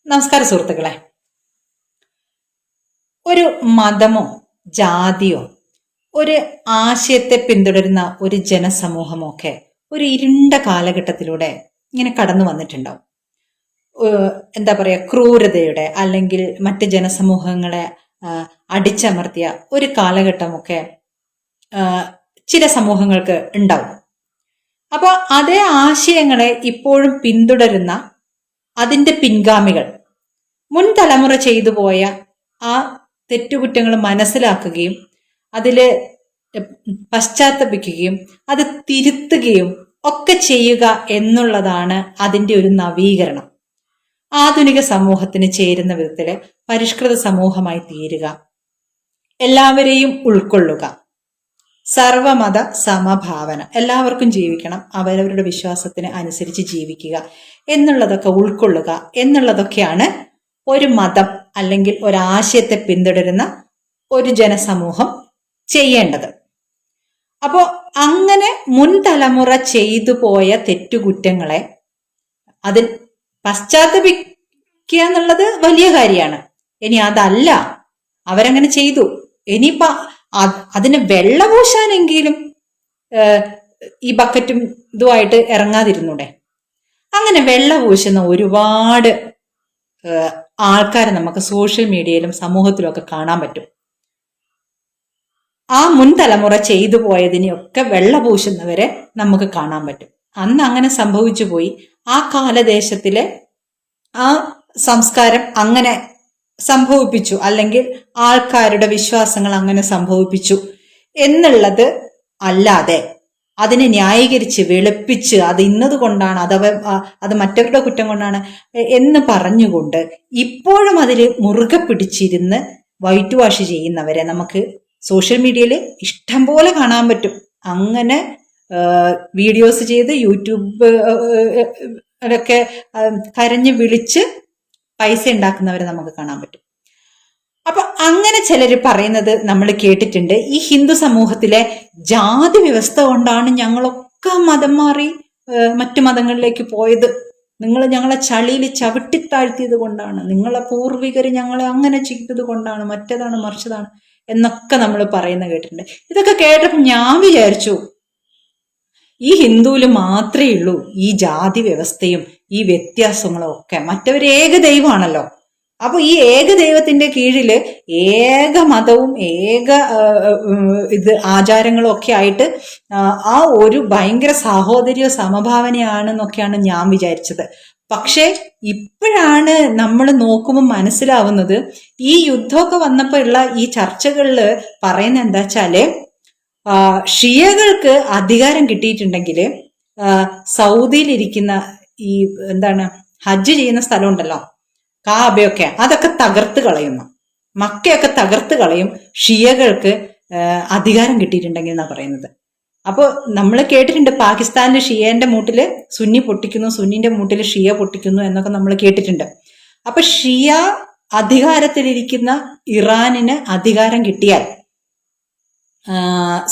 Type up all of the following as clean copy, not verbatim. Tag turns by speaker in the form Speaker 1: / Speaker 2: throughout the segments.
Speaker 1: നമസ്കാരം സുഹൃത്തുക്കളെ. ഒരു മതമോ ജാതിയോ ഒരു ആശയത്തെ പിന്തുടരുന്ന ഒരു ജനസമൂഹമോ ഒക്കെ ഒരു ഇരുണ്ട കാലഘട്ടത്തിലൂടെ ഇങ്ങനെ കടന്നു വന്നിട്ടുണ്ടാവും. എന്താ പറയാ, ക്രൂരതയുടെ അല്ലെങ്കിൽ മറ്റ് ജനസമൂഹങ്ങളെ അടിച്ചമർത്തിയ ഒരു കാലഘട്ടമൊക്കെ ചില സമൂഹങ്ങൾക്ക് ഉണ്ടാവും. അപ്പോൾ അതേ ആശയങ്ങളെ ഇപ്പോഴും പിന്തുടരുന്ന അതിന്റെ പിൻഗാമികൾ മുൻ തലമുറ ചെയ്തു പോയ ആ തെറ്റുകുറ്റങ്ങൾ മനസ്സിലാക്കുകയും അതില് പശ്ചാത്തപിക്കുകയും അത് തിരുത്തുകയും ഒക്കെ ചെയ്യുക എന്നുള്ളതാണ് അതിന്റെ ഒരു നവീകരണം. ആധുനിക സമൂഹത്തിന് ചേരുന്ന വിധത്തില് പരിഷ്കൃത സമൂഹമായി തീരുക, എല്ലാവരെയും ഉൾക്കൊള്ളുക, സർവമത സമഭാവന, എല്ലാവർക്കും ജീവിക്കണം, അവരവരുടെ വിശ്വാസത്തിന് അനുസരിച്ച് ജീവിക്കുക എന്നുള്ളതൊക്കെ ഉൾക്കൊള്ളുക എന്നുള്ളതൊക്കെയാണ് ഒരു മതം അല്ലെങ്കിൽ ഒരാശയത്തെ പിന്തുടരുന്ന ഒരു ജനസമൂഹം ചെയ്യേണ്ടത്. അപ്പോ അങ്ങനെ മുൻ തലമുറ ചെയ്തു പോയ തെറ്റുകുറ്റങ്ങളെ അതിൽ പശ്ചാത്തപിക്കുക എന്നുള്ളത് വലിയ കാര്യമാണ്. ഇനി അതല്ല, അവരങ്ങനെ ചെയ്തു, ഇനിയിപ്പോ അതിന് വെള്ളപൂശാനെങ്കിലും ഈ ബക്കറ്റും ഇതുമായിട്ട് ഇറങ്ങാതിരുന്നൂടെ? അങ്ങനെ വെള്ളപൂശുന്ന ഒരുപാട് ആൾക്കാരെ നമുക്ക് സോഷ്യൽ മീഡിയയിലും സമൂഹത്തിലും ഒക്കെ കാണാൻ പറ്റും. ആ മുൻ തലമുറ ചെയ്തു പോയതിനെയൊക്കെ വെള്ളപൂശുന്നവരെ നമുക്ക് കാണാൻ പറ്റും. അന്ന് അങ്ങനെ സംഭവിച്ചു പോയി. ആ കാലദേശത്തിലെ ആ സംസ്കാരം അങ്ങനെ സംഭവിപ്പിച്ചു, അല്ലെങ്കിൽ ആൾക്കാരുടെ വിശ്വാസങ്ങൾ അങ്ങനെ സംഭവിപ്പിച്ചു എന്നുള്ളത് അല്ലാതെ അതിനെ ന്യായീകരിച്ച് വെളുപ്പിച്ച് അത് ഇന്നത് കൊണ്ടാണ്, അത് മറ്റവരുടെ കുറ്റം കൊണ്ടാണ് എന്ന് പറഞ്ഞുകൊണ്ട് ഇപ്പോഴും അതിൽ മുറുകെ പിടിച്ചിരുന്ന് വൈറ്റ് വാഷ് ചെയ്യുന്നവരെ നമുക്ക് സോഷ്യൽ മീഡിയയിൽ ഇഷ്ടം പോലെ കാണാൻ പറ്റും. അങ്ങനെ വീഡിയോസ് ചെയ്ത് യൂട്യൂബ് ഒക്കെ കരഞ്ഞ് വിളിച്ച് പൈസ ഉണ്ടാക്കുന്നവരെ നമുക്ക് കാണാൻ പറ്റും. അപ്പൊ അങ്ങനെ ചിലര് പറയുന്നത് നമ്മൾ കേട്ടിട്ടുണ്ട്, ഈ ഹിന്ദു സമൂഹത്തിലെ ജാതി വ്യവസ്ഥ കൊണ്ടാണ് ഞങ്ങളൊക്കെ മതം മാറി മറ്റു മതങ്ങളിലേക്ക് പോയത്, നിങ്ങൾ ഞങ്ങളെ ചളിയിൽ ചവിട്ടിത്താഴ്ത്തിയത് കൊണ്ടാണ്, നിങ്ങളെ പൂർവികർ ഞങ്ങളെ അങ്ങനെ ചെയ്തത് കൊണ്ടാണ്, മറ്റേതാണ് മറിച്ചതാണ് എന്നൊക്കെ നമ്മൾ പറയുന്ന കേട്ടിട്ടുണ്ട്. ഇതൊക്കെ കേട്ടപ്പോൾ ഞാൻ വിചാരിച്ചു, ഈ ഹിന്ദുവിൽ മാത്രമേ ഉള്ളൂ ഈ ജാതി വ്യവസ്ഥയും ഈ വ്യത്യാസങ്ങളും ഒക്കെ. മറ്റവര് ഏക ദൈവമാണല്ലോ. അപ്പൊ ഈ ഏക ദൈവത്തിന്റെ കീഴില് ഏക മതവും ഏക ആചാരങ്ങളും ഒക്കെ ആയിട്ട് ആ ഒരു ഭയങ്കര സാഹോദര്യ സമഭാവനയാണെന്നൊക്കെയാണ് ഞാൻ വിചാരിച്ചത്. പക്ഷെ ഇപ്പോഴാണ് നമ്മൾ നോക്കുമ്പോൾ മനസ്സിലാവുന്നത്, ഈ യുദ്ധമൊക്കെ വന്നപ്പോ ഉള്ള ഈ ചർച്ചകളിൽ പറയുന്നത് എന്താ വെച്ചാല്, ഷിയകൾക്ക് അധികാരം കിട്ടിയിട്ടുണ്ടെങ്കിൽ സൗദിയിലിരിക്കുന്ന ഈ ഹജ്ജ് ചെയ്യുന്ന സ്ഥലം ഉണ്ടല്ലോ, കാബയൊക്കെ, അതൊക്കെ തകർത്ത് കളയുന്നു, മക്കയൊക്കെ തകർത്ത് കളയും ഷിയകൾക്ക് അധികാരം കിട്ടിയിട്ടുണ്ടെങ്കിൽ എന്നാ പറയുന്നത്. അപ്പോൾ നമ്മൾ കേട്ടിട്ടുണ്ട്, പാകിസ്ഥാനിൽ ഷിയന്റെ മൂട്ടില് സുന്നി പൊട്ടിക്കുന്നു, സുന്നിന്റെ മൂട്ടില് ഷിയ പൊട്ടിക്കുന്നു എന്നൊക്കെ നമ്മൾ കേട്ടിട്ടുണ്ട്. അപ്പൊ ഷിയ അധികാരത്തിലിരിക്കുന്ന ഇറാനിന് അധികാരം കിട്ടിയാൽ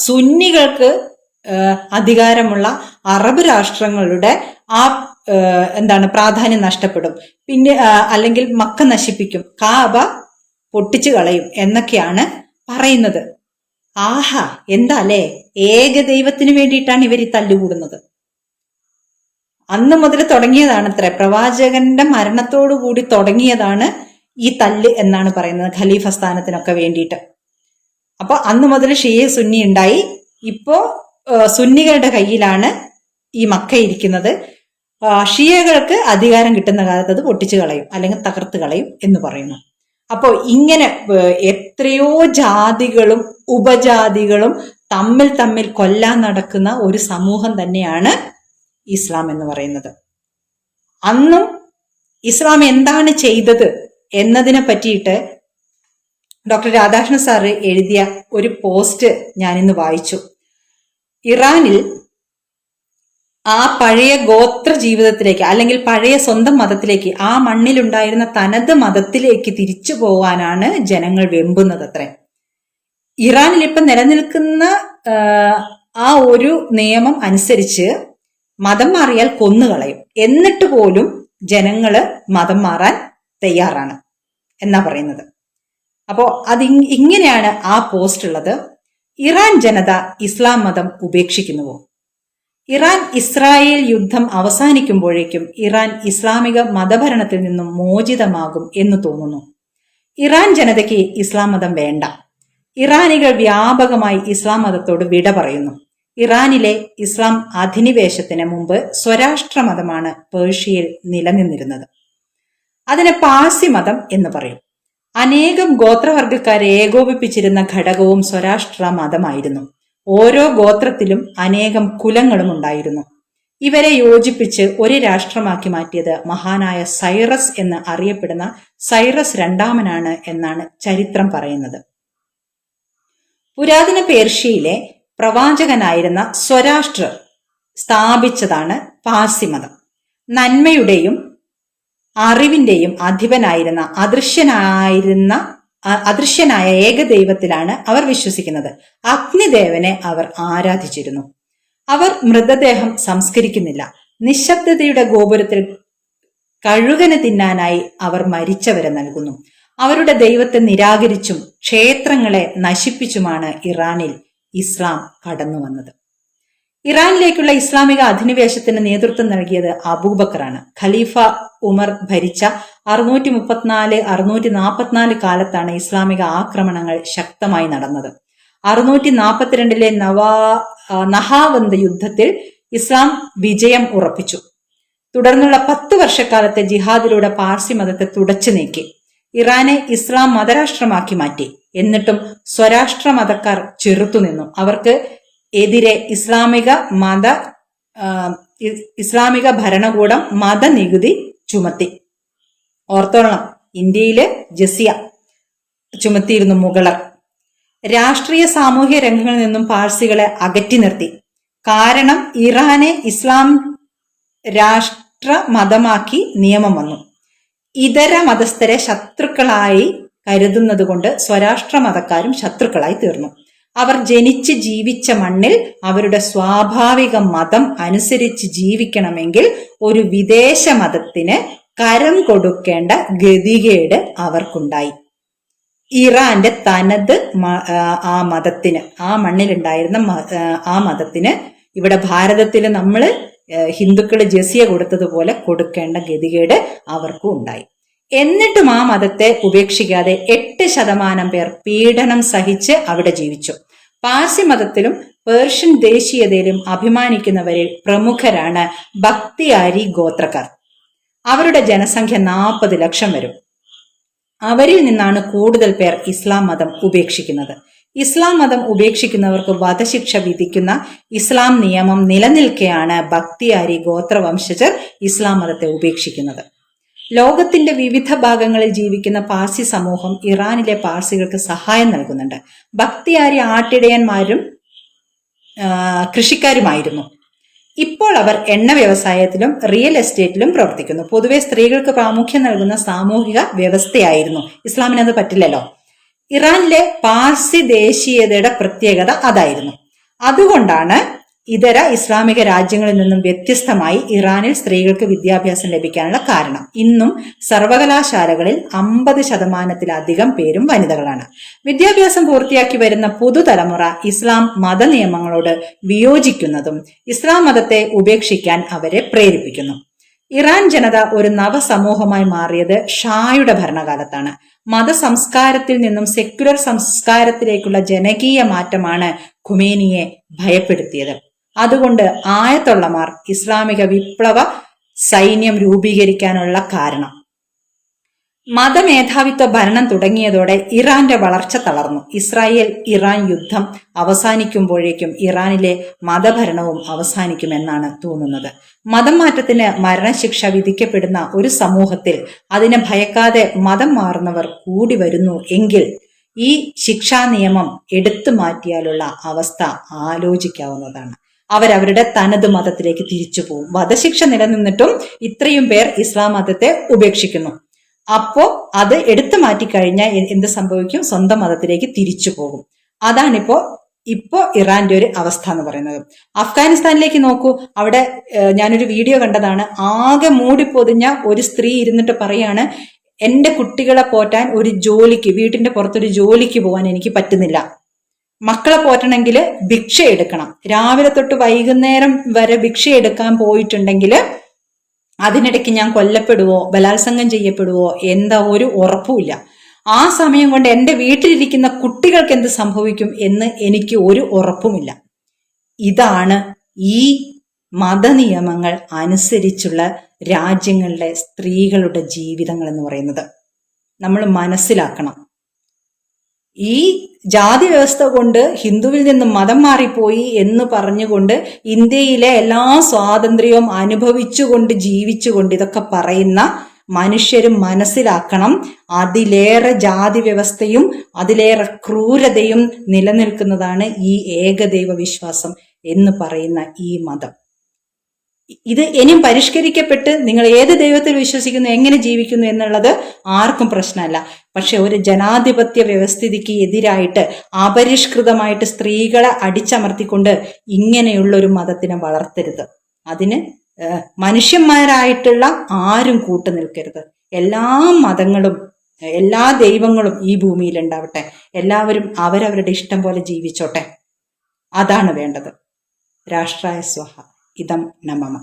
Speaker 1: സുന്നികൾക്ക് അധികാരമുള്ള അറബ് രാഷ്ട്രങ്ങളുടെ ആ പ്രാധാന്യം നഷ്ടപ്പെടും. പിന്നെ അല്ലെങ്കിൽ മക്ക നശിപ്പിക്കും, കാബ പൊട്ടിച്ചു കളയും എന്നൊക്കെയാണ് പറയുന്നത്. ആഹാ, എന്താ അല്ലേ, ഏകദൈവത്തിന് വേണ്ടിയിട്ടാണ് ഇവർ ഈ തല്ലുകൂടുന്നത്. അന്ന് മുതൽ തുടങ്ങിയതാണത്രേ, പ്രവാചകന്റെ മരണത്തോടു കൂടി തുടങ്ങിയതാണ് ഈ തല്ല് എന്നാണ് പറയുന്നത്, ഖലീഫ സ്ഥാനത്തിനൊക്കെ വേണ്ടിയിട്ട്. അപ്പൊ അന്ന് മുതൽ ഷിയ സുന്നി ഉണ്ടായി. ഇപ്പോ സുന്നികളുടെ കയ്യിലാണ് ഈ മക്ക ഇരിക്കുന്നത്. ഷിയകൾക്ക് അധികാരം കിട്ടുന്ന കാലത്ത് അത് പൊട്ടിച്ചു കളയും അല്ലെങ്കിൽ തകർത്ത് കളയും എന്ന് പറയുന്നു. അപ്പോൾ ഇങ്ങനെ എത്രയോ ജാതികളും ഉപജാതികളും തമ്മിൽ കൊല്ലാൻ നടക്കുന്ന ഒരു സമൂഹം തന്നെയാണ് ഇസ്ലാം എന്ന് പറയുന്നത്. അന്നും ഇസ്ലാം എന്താണ് ചെയ്തത് എന്നതിനെ പറ്റിയിട്ട് ഡോക്ടർ രാധാകൃഷ്ണൻ സാറ് എഴുതിയ ഒരു പോസ്റ്റ് ഞാനിന്ന് വായിച്ചു. ഇറാനിൽ ആ പഴയ ഗോത്ര ജീവിതത്തിലേക്ക്, അല്ലെങ്കിൽ പഴയ സ്വന്തം മതത്തിലേക്ക്, ആ മണ്ണിലുണ്ടായിരുന്ന തനത് മതത്തിലേക്ക് തിരിച്ചു പോകാനാണ് ജനങ്ങൾ വെമ്പുന്നത് അത്രേ. ഇറാനിൽ ഇപ്പം നിലനിൽക്കുന്ന ആ ഒരു നിയമം അനുസരിച്ച് മതം മാറിയാൽ കൊന്നുകളയും. എന്നിട്ട് പോലും ജനങ്ങള് മതം മാറാൻ തയ്യാറാണ് എന്നാ പറയുന്നത്. അപ്പോ ഇങ്ങനെയാണ് ആ പോസ്റ്റ് ഉള്ളത്. ഇറാൻ ജനത ഇസ്ലാം മതം ഉപേക്ഷിക്കുന്നുവോ? ഇറാൻ ഇസ്രായേൽ യുദ്ധം അവസാനിക്കുമ്പോഴേക്കും ഇറാൻ ഇസ്ലാമിക മതഭരണത്തിൽ നിന്നും മോചിതമാകും എന്ന് തോന്നുന്നു. ഇറാൻ ജനതയ്ക്ക് ഇസ്ലാം മതം വേണ്ട. ഇറാനികൾ വ്യാപകമായി ഇസ്ലാം മതത്തോട് വിട പറയുന്നു. ഇറാനിലെ ഇസ്ലാം അധിനിവേശത്തിന് മുമ്പ് സ്വരാഷ്ട്ര മതമാണ് പേർഷ്യയിൽ നിലനിന്നിരുന്നത്. അതിനെ പാഴ്സി മതം എന്ന് പറയും. അനേകം ഗോത്രവർഗക്കാരെ ഏകോപിപ്പിച്ചിരുന്ന ഘടകവും സ്വരാഷ്ട്ര മതമായിരുന്നു. ഓരോ ഗോത്രത്തിലും അനേകം കുലങ്ങളും ഉണ്ടായിരുന്നു. ഇവരെ യോജിപ്പിച്ച് ഒരു രാഷ്ട്രമാക്കി മാറ്റിയത് മഹാനായ സൈറസ് എന്ന് അറിയപ്പെടുന്ന സൈറസ് രണ്ടാമനാണ് എന്നാണ് ചരിത്രം പറയുന്നത്. പുരാതന പേർഷ്യയിലെ പ്രവാചകനായിരുന്ന സ്വരാഷ്ട്രർ സ്ഥാപിച്ചതാണ് പാഴ്സി മതം. നന്മയുടെയും അറിവിന്റെയും അധിപനായിരുന്ന അദൃശ്യനായ ഏകദൈവത്തിലാണ് അവർ വിശ്വസിക്കുന്നത്. അഗ്നിദേവനെ അവർ ആരാധിച്ചിരുന്നു. അവർ മൃതദേഹം സംസ്കരിക്കുന്നില്ല. നിശബ്ദതയുടെ ഗോപുരത്തിൽ കഴുകന് തിന്നാനായി അവർ മരിച്ചവരെ നൽകുന്നു. അവരുടെ ദൈവത്തെ നിരാകരിച്ചും ക്ഷേത്രങ്ങളെ നശിപ്പിച്ചുമാണ് ഇറാനിൽ ഇസ്ലാം കടന്നു വന്നത്. ഇറാനിലേക്കുള്ള ഇസ്ലാമിക അധിനിവേശത്തിന് നേതൃത്വം നൽകിയത് അബൂബക്കറാണ്. ഖലീഫ ഉമർ ഭരിച്ച 634 കാലത്താണ് ഇസ്ലാമിക ആക്രമണങ്ങൾ ശക്തമായി നടന്നത്. 642 നഹാവന്ത് യുദ്ധത്തിൽ ഇസ്ലാം വിജയം ഉറപ്പിച്ചു. തുടർന്നുള്ള 10 വർഷക്കാലത്തെ ജിഹാദിലൂടെ പാർസി മതത്തെ തുടച്ചു നീക്കി. ഇറാനെ ഇസ്ലാം മതരാഷ്ട്രമാക്കി മാറ്റി. എന്നിട്ടും സ്വരാഷ്ട്ര മതക്കാർ ചെറുത്തുനിന്നു. അവർക്ക് എതിരെ ഇസ്ലാമിക ഭരണകൂടം മതനികുതി ചുമത്തി. ഓർത്തോളണം, ഇന്ത്യയില് ജസിയ ചുമത്തിയിരുന്നു മുഗളർ. രാഷ്ട്രീയ സാമൂഹ്യ രംഗങ്ങളിൽ നിന്നും പാഴ്സികളെ അകറ്റി നിർത്തി. കാരണം ഇറാനെ ഇസ്ലാം രാഷ്ട്ര മതമാക്കി നിയമം വന്നു. ഇതര മതസ്ഥരെ ശത്രുക്കളായി കരുതുന്നത് കൊണ്ട് സ്വരാഷ്ട്ര മതക്കാരും ശത്രുക്കളായി തീർന്നു. അവർ ജനിച്ച് ജീവിച്ച മണ്ണിൽ അവരുടെ സ്വാഭാവിക മതം അനുസരിച്ച് ജീവിക്കണമെങ്കിൽ ഒരു വിദേശ മതത്തിന് കരം കൊടുക്കേണ്ട ഗതികേട് അവർക്കുണ്ടായി. ഇറാന്റെ തനത് ആ മതത്തിന്, ആ മണ്ണിലുണ്ടായിരുന്ന ആ മതത്തിന് ഇവിടെ ഭാരതത്തിൽ നമ്മൾ ഹിന്ദുക്കള് ജസിയ കൊടുത്തതുപോലെ കൊടുക്കേണ്ട ഗതികേട് അവർക്കും ഉണ്ടായി. എന്നിട്ടും ആ മതത്തെ ഉപേക്ഷിക്കാതെ 8% പേർ പീഡനം സഹിച്ച് അവിടെ ജീവിച്ചു. പാർസി മതത്തിലും പേർഷ്യൻ ദേശീയതയിലും അഭിമാനിക്കുന്നവരിൽ പ്രമുഖരാണ് ബക്തിയാരി ഗോത്രക്കാർ. അവരുടെ ജനസംഖ്യ 40 ലക്ഷം വരും. അവരിൽ നിന്നാണ് കൂടുതൽ പേർ ഇസ്ലാം മതം ഉപേക്ഷിക്കുന്നത്. ഇസ്ലാം മതം ഉപേക്ഷിക്കുന്നവർക്ക് വധശിക്ഷ വിധിക്കുന്ന ഇസ്ലാം നിയമം നിലനിൽക്കെയാണ് ബക്തിയാരി ഗോത്രവംശജർ ഇസ്ലാം മതത്തെ ഉപേക്ഷിക്കുന്നത്. ലോകത്തിന്റെ വിവിധ ഭാഗങ്ങളിൽ ജീവിക്കുന്ന പാർസി സമൂഹം ഇറാനിലെ പാർസികൾക്ക് സഹായം നൽകുന്നുണ്ട്. ബക്തിയാരി ആട്ടിടയന്മാരും കൃഷിക്കാരുമായിരുന്നു. ഇപ്പോൾ അവർ എണ്ണ വ്യവസായത്തിലും റിയൽ എസ്റ്റേറ്റിലും പ്രവർത്തിക്കുന്നു. പൊതുവെ സ്ത്രീകൾക്ക് പ്രാമുഖ്യം നൽകുന്ന സാമൂഹിക വ്യവസ്ഥയായിരുന്നു. ഇസ്ലാമിന് അത് പറ്റില്ലല്ലോ. ഇറാനിലെ പാർസി ദേശീയതയുടെ പ്രത്യേകത അതായിരുന്നു. അതുകൊണ്ടാണ് ഇതര ഇസ്ലാമിക രാജ്യങ്ങളിൽ നിന്നും വ്യത്യസ്തമായി ഇറാനിൽ സ്ത്രീകൾക്ക് വിദ്യാഭ്യാസം ലഭിക്കാനുള്ള കാരണം. ഇന്നും സർവകലാശാലകളിൽ 50% പേരും വനിതകളാണ്. വിദ്യാഭ്യാസം പൂർത്തിയാക്കി വരുന്ന പുതുതലമുറ ഇസ്ലാം മതനിയമങ്ങളോട് വിയോജിക്കുന്നതും ഇസ്ലാം മതത്തെ ഉപേക്ഷിക്കാൻ അവരെ പ്രേരിപ്പിക്കുന്നു. ഇറാൻ ജനത ഒരു നവസമൂഹമായി മാറിയത് ഷായുടെ ഭരണകാലത്താണ്. മതസംസ്കാരത്തിൽ നിന്നും സെക്യുലർ സംസ്കാരത്തിലേക്കുള്ള ജനകീയ മാറ്റമാണ് ഖുമേനിയെ ഭയപ്പെടുത്തിയത്. അതുകൊണ്ട് ആയതൊള്ളമാർ ഇസ്ലാമിക വിപ്ലവ സൈന്യം രൂപീകരിക്കാനുള്ള കാരണം. മതമേധാവിത്വ ഭരണം തുടങ്ങിയതോടെ ഇറാന്റെ വളർച്ച തളർന്നു. ഇറാൻ യുദ്ധം അവസാനിക്കുമ്പോഴേക്കും ഇറാനിലെ മതഭരണവും അവസാനിക്കുമെന്നാണ് തോന്നുന്നത്. മതം മാറ്റത്തിന് മരണശിക്ഷ വിധിക്കപ്പെടുന്ന ഒരു സമൂഹത്തിൽ അതിനെ ഭയക്കാതെ മതം മാറുന്നവർ കൂടി വരുന്നു എങ്കിൽ ഈ ശിക്ഷാ നിയമം എടുത്തു മാറ്റിയാലുള്ള അവസ്ഥ ആലോചിക്കാവുന്നതാണ്. അവരവരുടെ തനത് മതത്തിലേക്ക് തിരിച്ചു പോകും. വധശിക്ഷ നിലനിന്നിട്ടും ഇത്രയും പേർ ഇസ്ലാം മതത്തെ ഉപേക്ഷിക്കുന്നു. അപ്പോ അത് എടുത്തു മാറ്റിക്കഴിഞ്ഞാൽ എന്ത് സംഭവിക്കും? സ്വന്തം മതത്തിലേക്ക് തിരിച്ചു പോകും. അതാണിപ്പോ ഇറാന്റെ ഒരു അവസ്ഥ എന്ന് പറയുന്നത്. അഫ്ഗാനിസ്ഥാനിലേക്ക് നോക്കൂ. അവിടെ ഞാനൊരു വീഡിയോ കണ്ടതാണ്. ആകെ മൂടിപ്പൊതിഞ്ഞ ഒരു സ്ത്രീ ഇരുന്നിട്ട് പറയാണ്, എൻ്റെ കുട്ടികളെ പോറ്റാൻ ഒരു ജോലിക്ക്, വീട്ടിന്റെ പുറത്തൊരു ജോലിക്ക് പോകാൻ എനിക്ക് പറ്റുന്നില്ല. മക്കളെ പോറ്റണമെങ്കിൽ ഭിക്ഷ എടുക്കണം. രാവിലെ തൊട്ട് വൈകുന്നേരം വരെ ഭിക്ഷ എടുക്കാൻ പോയിട്ടുണ്ടെങ്കിൽ അതിനിടയ്ക്ക് ഞാൻ കൊല്ലപ്പെടുവോ ബലാത്സംഗം ചെയ്യപ്പെടുവോ എന്താ ഒരു ഉറപ്പുമില്ല. ആ സമയം കൊണ്ട് എൻ്റെ വീട്ടിലിരിക്കുന്ന കുട്ടികൾക്ക് എന്ത് സംഭവിക്കും എന്ന് എനിക്ക് ഒരു ഉറപ്പുമില്ല. ഇതാണ് ഈ മതനിയമങ്ങൾ അനുസരിച്ചുള്ള രാജ്യങ്ങളിലെ സ്ത്രീകളുടെ ജീവിതങ്ങൾ എന്ന് പറയുന്നത്. നമ്മൾ മനസ്സിലാക്കണം. ഈ ജാതി വ്യവസ്ഥ കൊണ്ട് ഹിന്ദുവിൽ നിന്ന് മതം മാറിപ്പോയി എന്ന് പറഞ്ഞുകൊണ്ട് ഇന്ത്യയിലെ എല്ലാ സ്വാതന്ത്ര്യവും അനുഭവിച്ചുകൊണ്ട് ജീവിച്ചുകൊണ്ട് ഇതൊക്കെ പറയുന്ന മനുഷ്യരും മനസ്സിലാക്കണം, അതിലേറെ ജാതി വ്യവസ്ഥയും അതിലേറെ ക്രൂരതയും നിലനിൽക്കുന്നതാണ് ഈ ഏകദൈവ വിശ്വാസം എന്ന് പറയുന്ന ഈ മതം. ഇത് ഇനിയും പരിഷ്കരിക്കപ്പെട്ട് നിങ്ങൾ ഏത് ദൈവത്തിൽ വിശ്വസിക്കുന്നു, എങ്ങനെ ജീവിക്കുന്നു എന്നുള്ളത് ആർക്കും പ്രശ്നമല്ല. പക്ഷെ ഒരു ജനാധിപത്യ വ്യവസ്ഥിതിക്ക് എതിരായിട്ട് അപരിഷ്കൃതമായിട്ട് സ്ത്രീകളെ അടിച്ചമർത്തിക്കൊണ്ട് ഇങ്ങനെയുള്ള ഒരു മതത്തിനെ വളർത്തരുത്. അതിന് മനുഷ്യന്മാരായിട്ടുള്ള ആരും കൂട്ടു നിൽക്കരുത്. എല്ലാ മതങ്ങളും എല്ലാ ദൈവങ്ങളും ഈ ഭൂമിയിൽ ഉണ്ടാവട്ടെ. എല്ലാവരും അവരവരുടെ ഇഷ്ടം പോലെ ജീവിച്ചോട്ടെ. അതാണ് വേണ്ടത്. രാഷ്ട്രായ സ്വഹ ഇദം ന മമ.